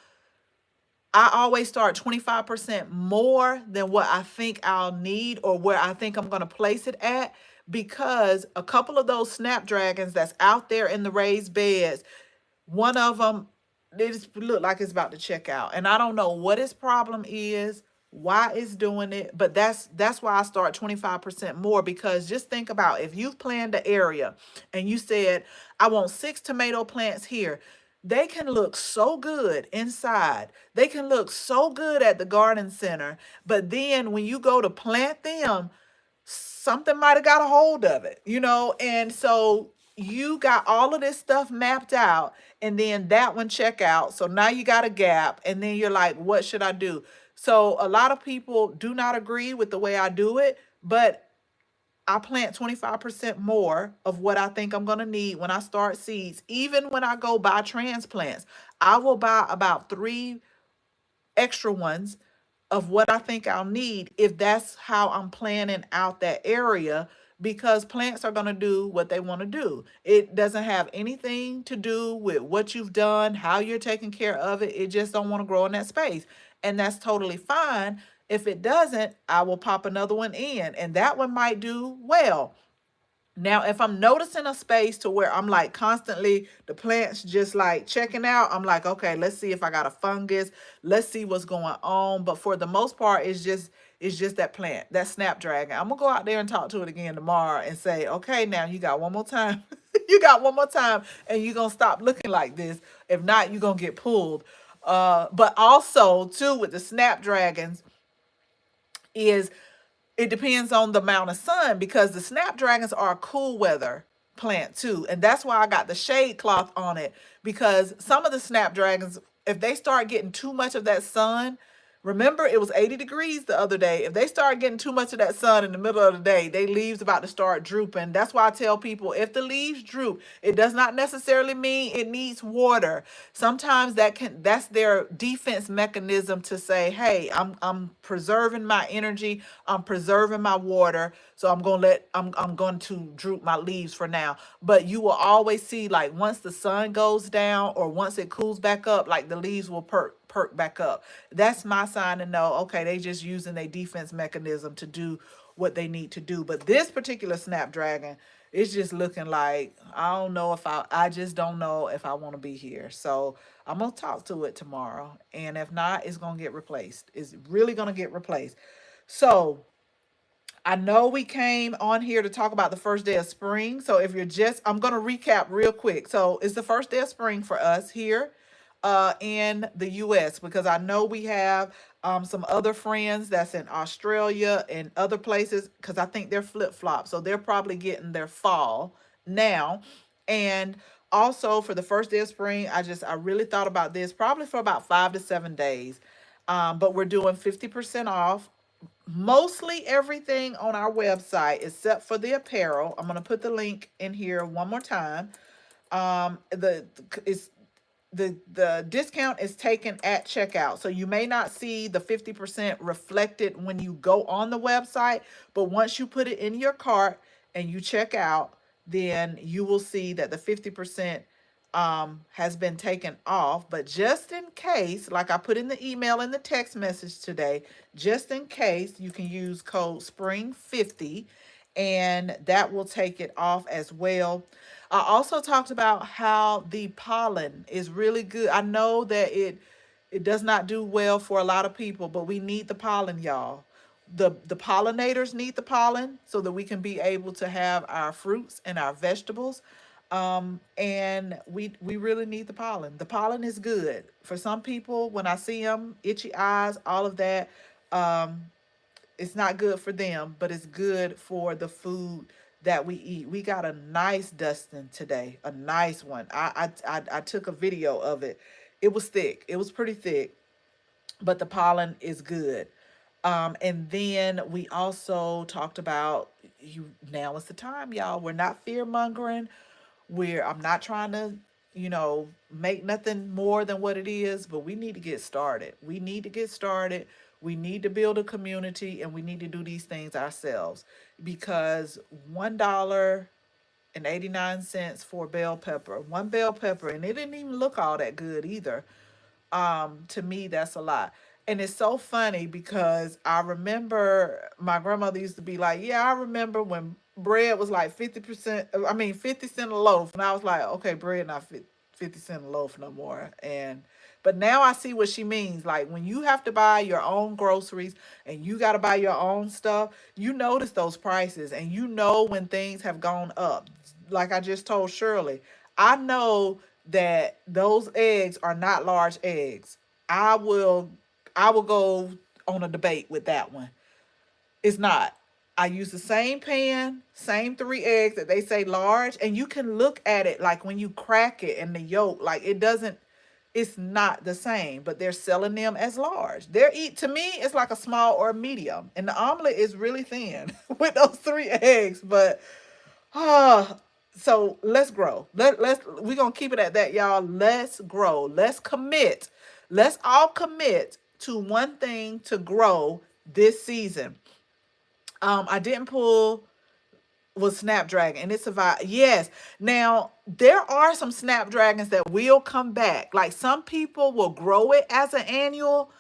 I always start 25% more than what I think I'll need or where I think I'm gonna place it at, because a couple of those snapdragons that's out there in the raised beds, one of them, they just look like it's about to check out. And I don't know what his problem is, why it's doing it, but that's why I start 25% more. Because just think about, if you've planned the area and you said, I want 6 tomato plants here. They can look so good inside. They can look so good at the garden center. But then when you go to plant them, something might have got a hold of it, and so you got all of this stuff mapped out, and then that one check out. So now you got a gap, and then you're like, what should I do? So a lot of people do not agree with the way I do it, but I plant 25% more of what I think I'm going to need when I start seeds. Even when I go buy transplants, I will buy about 3 extra ones of what I think I'll need if that's how I'm planning out that area, because plants are going to do what they want to do. It doesn't have anything to do with what you've done, how you're taking care of it. It just don't want to grow in that space. And that's totally fine. If it doesn't, I will pop another one in, and that one might do well. Now, if I'm noticing a space to where I'm like constantly, the plants just like checking out, I'm like, okay, let's see if I got a fungus. Let's see what's going on. But for the most part, it's just that plant, that snapdragon. I'm gonna go out there and talk to it again tomorrow and say, okay, now you got one more time. You got one more time, and you're gonna stop looking like this. If not, you're gonna get pulled. But also too, with the snapdragons, is it depends on the amount of sun, because the snapdragons are a cool weather plant too. And that's why I got the shade cloth on it, because some of the snapdragons, if they start getting too much of that sun, remember it was 80 degrees the other day. If they start getting too much of that sun in the middle of the day, they leaves about to start drooping. That's why I tell people, if the leaves droop, it does not necessarily mean it needs water. Sometimes that's their defense mechanism to say, hey, I'm preserving my energy, I'm preserving my water, so I'm going to droop my leaves for now. But you will always see, like, once the sun goes down or once it cools back up, like, the leaves will perk back up. That's my sign to know, okay, they just using their defense mechanism to do what they need to do. But this particular snapdragon is just looking like, I just don't know if I want to be here. So I'm gonna talk to it tomorrow, and if not, it's gonna get replaced. It's really gonna get replaced. So I know we came on here to talk about the first day of spring. So if you're just, I'm going to recap real quick. So it's the first day of spring for us here in the US, because I know we have some other friends that's in Australia and other places, because I think they're flip-flop. So they're probably getting their fall now. And also for the first day of spring, I really thought about this probably for about 5 to 7 days. But we're doing 50% off mostly everything on our website except for the apparel. I'm going to put the link in here one more time. The it's the discount is taken at checkout. So you may not see the 50% reflected when you go on the website, but once you put it in your cart and you check out, then you will see that the 50% has been taken off. But just in case, like I put in the email and the text message today, just in case, you can use code SPRING50 and that will take it off as well. I also talked about how the pollen is really good. I know that it does not do well for a lot of people, but we need the pollen, y'all. The pollinators need the pollen so that we can be able to have our fruits and our vegetables. And we really need the pollen. The pollen is good for some people. When I see them, itchy eyes, all of that. Um, it's not good for them, but it's good for the food that we eat. We got a nice dusting today, a nice one. I took a video of it. It was thick. It was pretty thick, but the pollen is good. And then we also talked about you. Now is the time, y'all. We're not fear mongering. I'm not trying to, make nothing more than what it is, but we need to get started. We need to get started. We need to build a community and we need to do these things ourselves because $1.89 for bell pepper, one bell pepper, and it didn't even look all that good either. To me, that's a lot. And it's so funny because I remember my grandmother used to be like, yeah, I remember when bread was like 50%, I mean, 50 cent a loaf. And I was like, okay, bread not 50 cent a loaf no more. But now I see what she means. Like when you have to buy your own groceries and you got to buy your own stuff, you notice those prices and you know when things have gone up. Like I just told Shirley, I know that those eggs are not large eggs. I will I will go on a debate with that one. It's not. I use the same pan, same three eggs that they say large, and you can look at it like when you crack it and the yolk, like it doesn't, it's not the same, but they're selling them as large. They're eat to me, it's like a small or a medium. And the omelet is really thin with those three eggs. But ah, so let's grow. Let's we're gonna keep it at that, y'all. Let's grow. Let's commit. Let's all commit to one thing to grow this season. I didn't pull was Snapdragon and it survived. Yes. Now there are some Snapdragons that will come back. Like some people will grow it as an annual,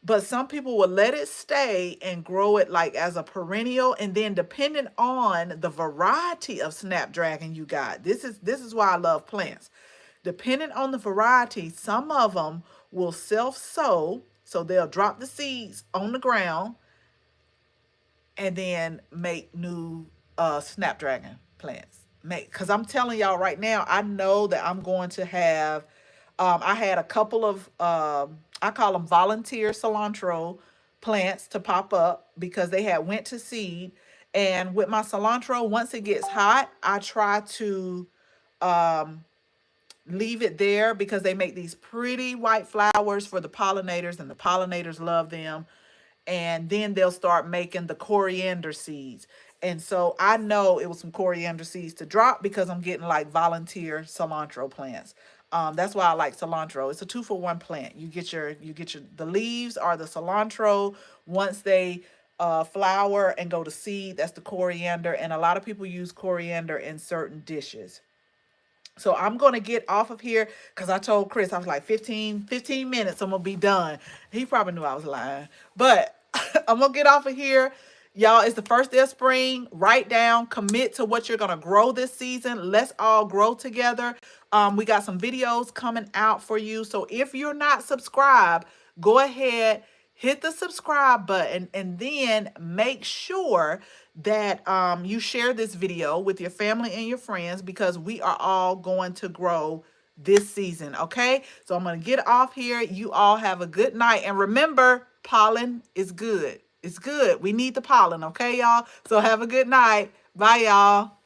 but some people will let it stay and grow it like as a perennial. And then depending on the variety of Snapdragon you got, this is why I love plants. Depending on the variety, some of them will self-sow. So they'll drop the seeds on the ground and then make new snapdragon plants. Make because I'm telling y'all right now, I know that I'm going to have. I had a couple of I call them volunteer cilantro plants to pop up because they had went to seed. And with my cilantro, once it gets hot, I try to leave it there because they make these pretty white flowers for the pollinators, and the pollinators love them. And then they'll start making the coriander seeds. And so I know it was some coriander seeds to drop because I'm getting like volunteer cilantro plants. That's why I like cilantro. It's a 2-for-1 plant. You get your the leaves are the cilantro. Once they flower and go to seed, that's the coriander. And a lot of people use coriander in certain dishes. So I'm going to get off of here because I told Chris, I was like 15 minutes, I'm going to be done. He probably knew I was lying. But I'm going to get off of here. Y'all, it's the first day of spring. Write down, commit to what you're going to grow this season. Let's all grow together. We got some videos coming out for you. So if you're not subscribed, go ahead, hit the subscribe button, and then make sure that you share this video with your family and your friends because we are all going to grow this season. Okay, so I'm going to get off here. You all have a good night, and remember, pollen is good. It's good. We need the pollen. Okay, y'all. So have a good night. Bye, y'all.